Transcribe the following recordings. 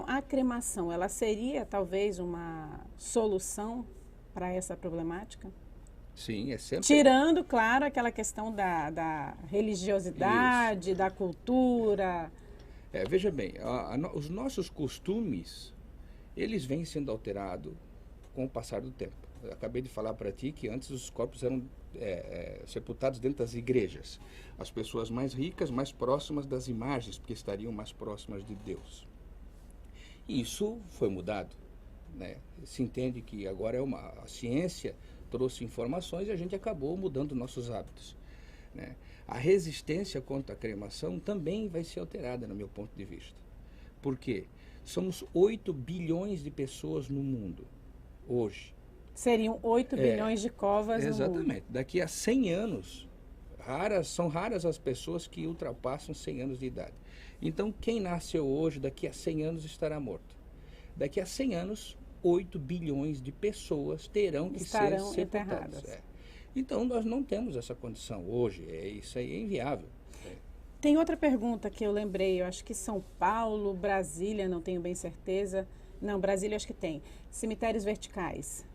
a cremação, ela seria talvez uma solução para essa problemática? Sim, é sempre Tirando, claro, aquela questão da isso. religiosidade, da cultura. Veja bem, os nossos costumes, eles vêm sendo alterados com o passar do tempo. Eu acabei de falar para ti que antes os corpos eram sepultados dentro das igrejas. As pessoas mais ricas, mais próximas das imagens, porque estariam mais próximas de Deus. E isso foi mudado, né? Se entende que agora a ciência trouxe informações e a gente acabou mudando nossos hábitos, né? A resistência contra a cremação também vai ser alterada, no meu ponto de vista. Por quê? Somos 8 bilhões de pessoas no mundo hoje. Seriam 8 bilhões de covas no mundo. Exatamente. Daqui a 100 anos, são raras as pessoas que ultrapassam 100 anos de idade. Então, quem nasceu hoje, daqui a 100 anos estará morto. Daqui a 100 anos, 8 bilhões de pessoas terão que ser Estarão sepultadas. enterradas. Então, nós não temos essa condição hoje. Isso aí é inviável. Tem outra pergunta que eu lembrei, eu acho que São Paulo, Brasília, não tenho bem certeza. Não, Brasília acho que tem. Cemitérios verticais.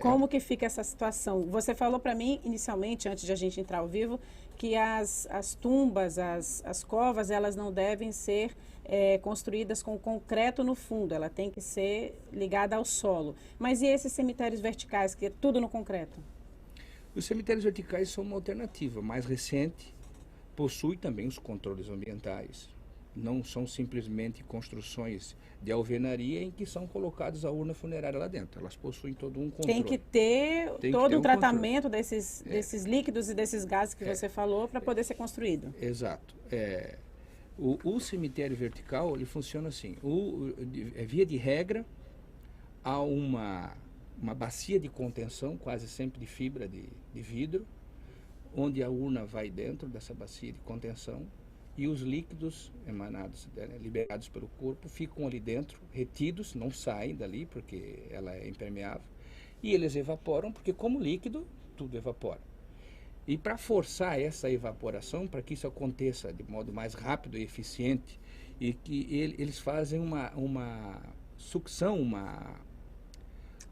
Como que fica essa situação? Você falou para mim, inicialmente, antes de a gente entrar ao vivo, que as tumbas, as covas, elas não devem ser construídas com concreto no fundo, ela tem que ser ligada ao solo. Mas e esses cemitérios verticais, que é tudo no concreto? Os cemitérios verticais são uma alternativa mais recente, possui também os controles ambientais. Não são simplesmente construções de alvenaria em que são colocadas a urna funerária lá dentro. Elas possuem todo um controle. Tem que ter Tem que todo ter um um controle. tratamento desses líquidos e desses gases que você falou para poder ser construído. Exato. O cemitério vertical ele funciona assim. Via de regra, há uma bacia de contenção, quase sempre de fibra de vidro, onde a urna vai dentro dessa bacia de contenção e os líquidos emanados, liberados pelo corpo, ficam ali dentro, retidos, não saem dali porque ela é impermeável, e eles evaporam, porque como líquido, tudo evapora. E para forçar essa evaporação, para que isso aconteça de modo mais rápido e eficiente, e que eles fazem uma sucção,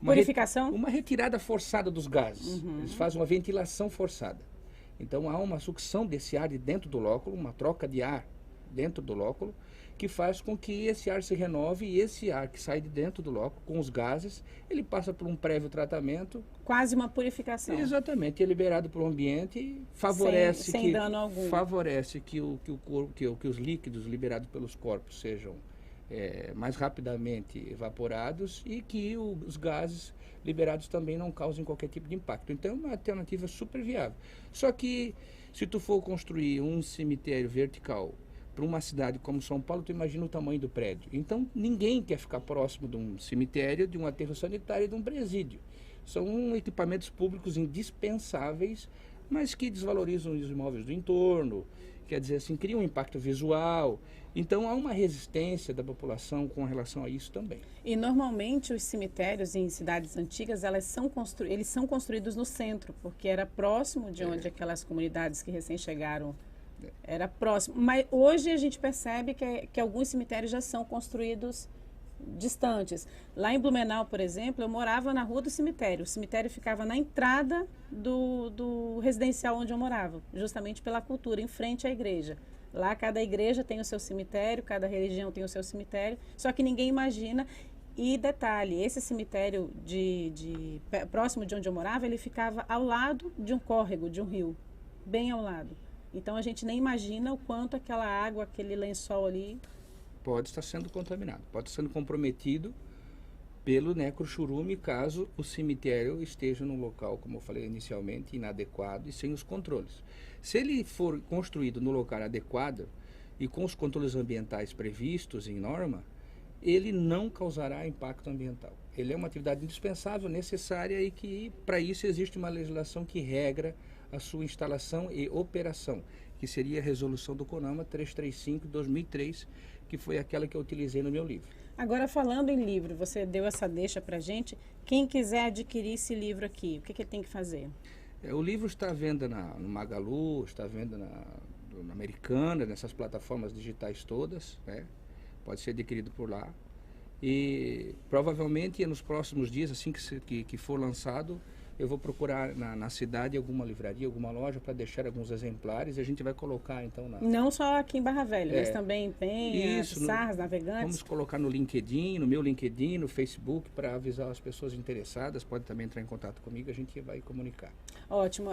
Purificação? uma retirada forçada dos gases. Eles fazem uma ventilação forçada. Então há uma sucção desse ar de dentro do lóculo, uma troca de ar dentro do lóculo, que faz com que esse ar se renove e esse ar que sai de dentro do lóculo, com os gases, ele passa por um prévio tratamento. Quase uma purificação. Exatamente, é liberado para o ambiente e favorece sem dano algum. Favorece que os líquidos liberados pelos corpos sejam mais rapidamente evaporados e que os gases liberados também não causem qualquer tipo de impacto. Então é uma alternativa super viável. Só que se tu for construir um cemitério vertical para uma cidade como São Paulo, tu imagina o tamanho do prédio. Então ninguém quer ficar próximo de um cemitério, de um aterro sanitário e de um presídio. São equipamentos públicos indispensáveis, mas que desvalorizam os imóveis do entorno, quer dizer assim, criam um impacto visual. Então há uma resistência da população com relação a isso também. E normalmente os cemitérios em cidades antigas, eles são construídos no centro, porque era próximo de onde aquelas comunidades que recém chegaram era próximo. Mas hoje a gente percebe que alguns cemitérios já são construídos distantes. Lá em Blumenau, por exemplo, eu morava na rua do cemitério. O cemitério ficava na entrada do residencial onde eu morava, justamente pela cultura, em frente à igreja. Lá cada igreja tem o seu cemitério, cada religião tem o seu cemitério, só que ninguém imagina. E detalhe, esse cemitério próximo de onde eu morava, ele ficava ao lado de um córrego, de um rio, bem ao lado. Então a gente nem imagina o quanto aquela água, aquele lençol ali pode estar sendo contaminado, pode estar sendo comprometido pelo necrochurume caso o cemitério esteja num local, como eu falei inicialmente, inadequado e sem os controles. Se ele for construído no local adequado e com os controles ambientais previstos em norma, ele não causará impacto ambiental. Ele é uma atividade indispensável, necessária e que para isso existe uma legislação que regra a sua instalação e operação, que seria a resolução do CONAMA 335/2003, que foi aquela que eu utilizei no meu livro. Agora, falando em livro, você deu essa deixa para a gente. Quem quiser adquirir esse livro aqui, o que ele tem que fazer? O livro está à venda no Magalu, está à venda na Americana, nessas plataformas digitais todas, né? Pode ser adquirido por lá. E provavelmente nos próximos dias, assim que for lançado, eu vou procurar na cidade alguma livraria, alguma loja para deixar alguns exemplares e a gente vai colocar então Não só aqui em Barra Velha, mas também em Penha, Sars, Navegantes. Vamos colocar no LinkedIn, no meu LinkedIn, no Facebook, para avisar as pessoas interessadas. Pode também entrar em contato comigo, a gente vai comunicar. Ótimo.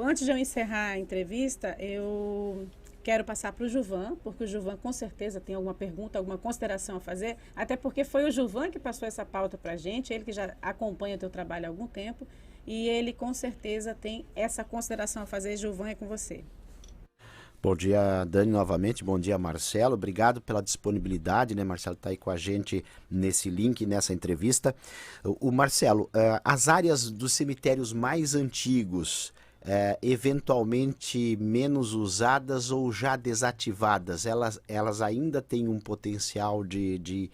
Antes de eu encerrar a entrevista, eu quero passar para o Gilvan, porque o Gilvan com certeza tem alguma pergunta, alguma consideração a fazer, até porque foi o Gilvan que passou essa pauta para a gente, ele que já acompanha o teu trabalho há algum tempo, e ele com certeza tem essa consideração a fazer. Gilvan, é com você. Bom dia, Dani, novamente. Bom dia, Marcelo. Obrigado pela disponibilidade, né? Marcelo está aí com a gente nesse link, nessa entrevista. O Marcelo, as áreas dos cemitérios mais antigos, eventualmente menos usadas ou já desativadas, elas ainda têm um potencial de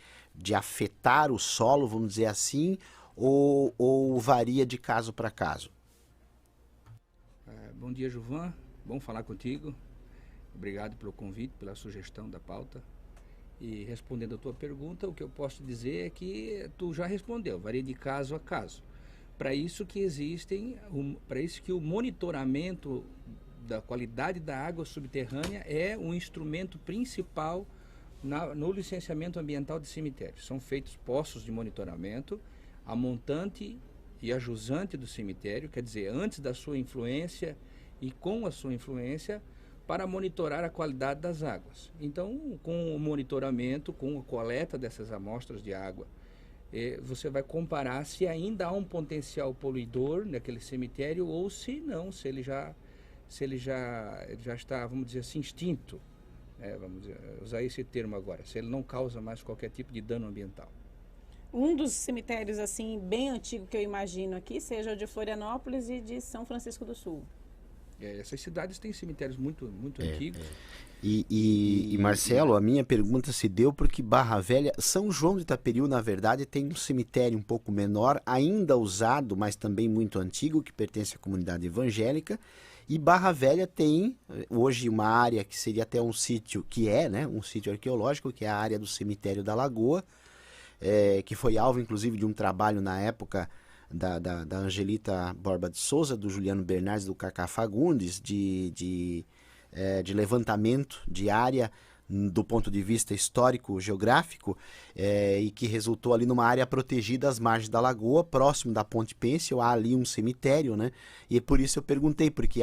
afetar o solo, vamos dizer assim, ou varia de caso para caso? Bom dia, Gilvan. Bom falar contigo. Obrigado pelo convite, pela sugestão da pauta. E respondendo a tua pergunta, o que eu posso dizer é que tu já respondeu, varia de caso a caso. Para isso que o monitoramento da qualidade da água subterrânea é um instrumento principal no licenciamento ambiental de cemitérios. São feitos postos de monitoramento, a montante e a jusante do cemitério, quer dizer, antes da sua influência e com a sua influência, para monitorar a qualidade das águas. Então, com o monitoramento, com a coleta dessas amostras de água, você vai comparar se ainda há um potencial poluidor naquele cemitério ou se não, se ele já está, vamos dizer assim, extinto. Vamos usar esse termo agora, se ele não causa mais qualquer tipo de dano ambiental. Um dos cemitérios assim bem antigo que eu imagino aqui seja o de Florianópolis e de São Francisco do Sul. Essas cidades têm cemitérios muito antigos. E Marcelo, a minha pergunta se deu porque Barra Velha, São João de Itaperiú, na verdade, tem um cemitério um pouco menor, ainda usado, mas também muito antigo, que pertence à comunidade evangélica. E Barra Velha tem hoje uma área que seria até um sítio, um sítio arqueológico, que é a área do cemitério da Lagoa, que foi alvo, inclusive, de um trabalho na época da Angelita Borba de Souza, do Juliano Bernardes, do Cacá Fagundes, de levantamento de área do ponto de vista histórico-geográfico, e que resultou ali numa área protegida às margens da lagoa, próximo da Ponte Pêncil. Há ali um cemitério, né? E por isso eu perguntei, porque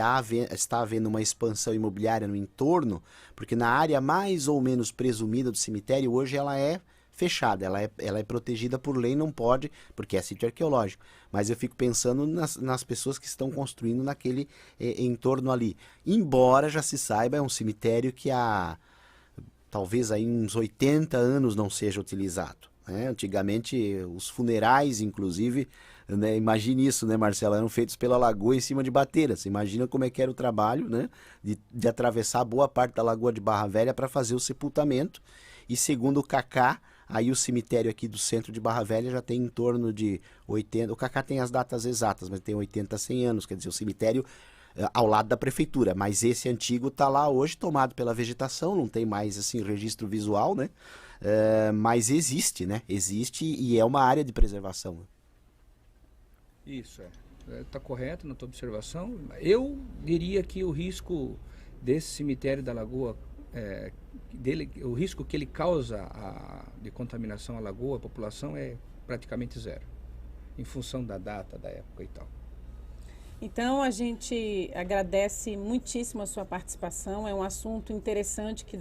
está havendo uma expansão imobiliária no entorno, porque na área mais ou menos presumida do cemitério, hoje ela é fechada, ela é protegida por lei, não pode, porque é sítio arqueológico. Mas eu fico pensando nas pessoas que estão construindo naquele entorno ali. Embora já se saiba, é um cemitério que há talvez aí uns 80 anos não seja utilizado, né? Antigamente os funerais, inclusive, né, imagine isso, né, Marcelo, eram feitos pela lagoa em cima de bateira. Você imagina como é que era o trabalho, né, de atravessar boa parte da lagoa de Barra Velha para fazer o sepultamento. E segundo o Cacá, aí o cemitério aqui do centro de Barra Velha já tem em torno de 80... O Cacá tem as datas exatas, mas tem 80 a 100 anos. Quer dizer, o cemitério ao lado da prefeitura. Mas esse antigo está lá hoje, tomado pela vegetação, não tem mais assim registro visual, né? Mas existe, né? Existe e é uma área de preservação. Isso, está correto na tua observação. Eu diria que o risco desse cemitério da Lagoa, o risco que ele causa de contaminação à lagoa, à população, é praticamente zero, em função da data, da época e tal. Então a gente agradece muitíssimo a sua participação. É um assunto interessante que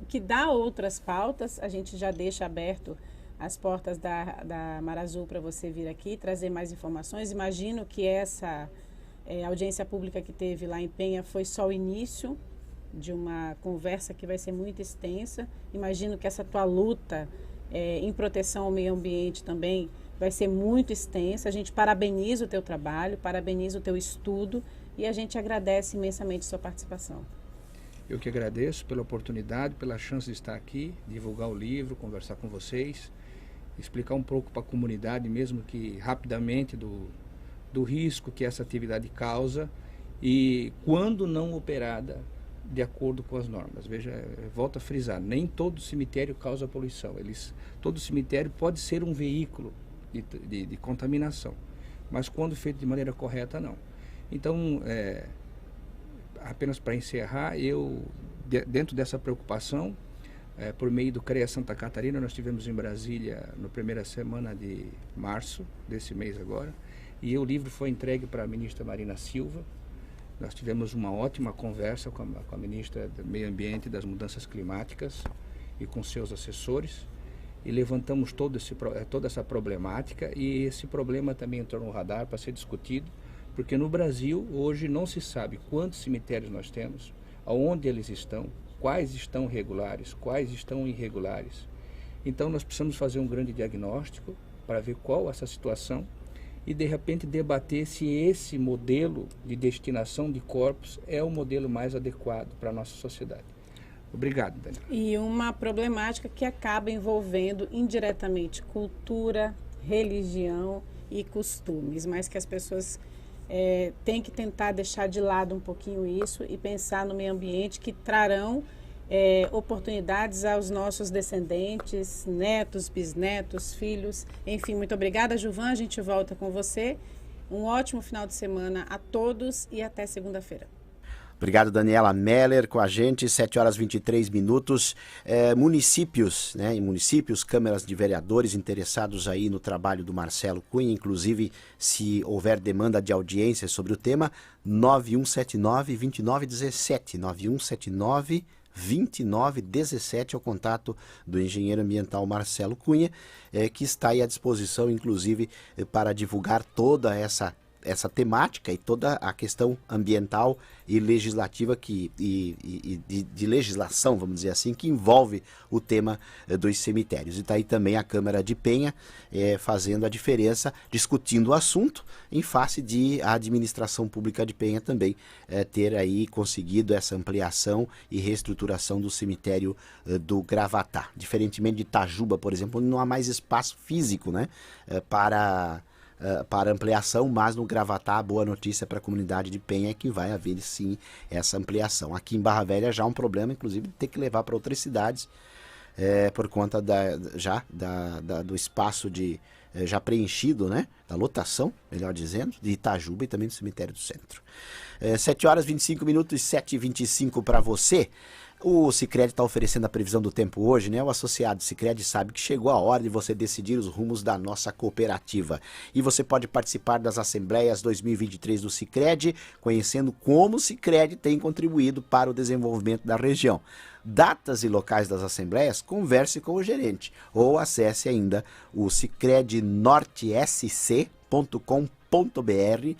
que dá outras pautas. A gente já deixa aberto as portas da Mar Azul para você vir aqui trazer mais informações. Imagino que essa audiência pública que teve lá em Penha foi só o início de uma conversa que vai ser muito extensa. Imagino que essa tua luta em proteção ao meio ambiente também vai ser muito extensa. A gente parabeniza o teu trabalho, parabeniza o teu estudo e a gente agradece imensamente a sua participação. Eu que agradeço pela oportunidade, pela chance de estar aqui, divulgar o livro, conversar com vocês, explicar um pouco para a comunidade, mesmo que rapidamente, do risco que essa atividade causa e, quando não operada, de acordo com as normas. Veja, volto a frisar, nem todo cemitério causa poluição. Todo cemitério pode ser um veículo de contaminação, mas quando feito de maneira correta, não. Então, apenas para encerrar, dentro dessa preocupação, por meio do CREA Santa Catarina, nós estivemos em Brasília na primeira semana de março, desse mês agora, e o livro foi entregue para a ministra Marina Silva. Nós tivemos uma ótima conversa com a ministra do Meio Ambiente e das Mudanças Climáticas e com seus assessores, e levantamos toda essa problemática, e esse problema também entrou no radar para ser discutido, porque no Brasil hoje não se sabe quantos cemitérios nós temos, aonde eles estão, quais estão regulares, quais estão irregulares. Então nós precisamos fazer um grande diagnóstico para ver qual essa situação e de repente debater se esse modelo de destinação de corpos é o modelo mais adequado para a nossa sociedade. Obrigado, Daniel. E uma problemática que acaba envolvendo indiretamente cultura, religião e costumes, mas que as pessoas têm que tentar deixar de lado um pouquinho isso e pensar no meio ambiente, que trarão oportunidades aos nossos descendentes, netos, bisnetos, filhos. Enfim, muito obrigada, Gilvan. A gente volta com você. Um ótimo final de semana a todos e até segunda-feira. Obrigado, Daniela Meller, com a gente, 7h23. Municípios, né? Em municípios, câmaras de vereadores interessados aí no trabalho do Marcelo Cunha, inclusive se houver demanda de audiência sobre o tema, 9179-2917, 9179-2917 é o contato do engenheiro ambiental Marcelo Cunha, que está aí à disposição, inclusive, para divulgar toda essa temática e toda a questão ambiental e legislativa de legislação, vamos dizer assim, que envolve o tema dos cemitérios. E está aí também a Câmara de Penha fazendo a diferença, discutindo o assunto, em face de a administração pública de Penha também ter aí conseguido essa ampliação e reestruturação do cemitério do Gravatá. Diferentemente de Itajuba, por exemplo, onde não há mais espaço físico, né, para ampliação, mas no Gravatá a boa notícia para a comunidade de Penha é que vai haver sim essa ampliação. Aqui em Barra Velha já há um problema, inclusive, de ter que levar para outras cidades por conta do espaço já preenchido, né, da lotação, melhor dizendo, de Itajuba e também do cemitério do centro. 7h25, 7h25 para você. O Sicredi está oferecendo a previsão do tempo hoje, né? O associado Sicredi sabe que chegou a hora de você decidir os rumos da nossa cooperativa. E você pode participar das Assembleias 2023 do Sicredi, conhecendo como o Sicredi tem contribuído para o desenvolvimento da região. Datas e locais das Assembleias, converse com o gerente ou acesse ainda o sicredinortesc.com.br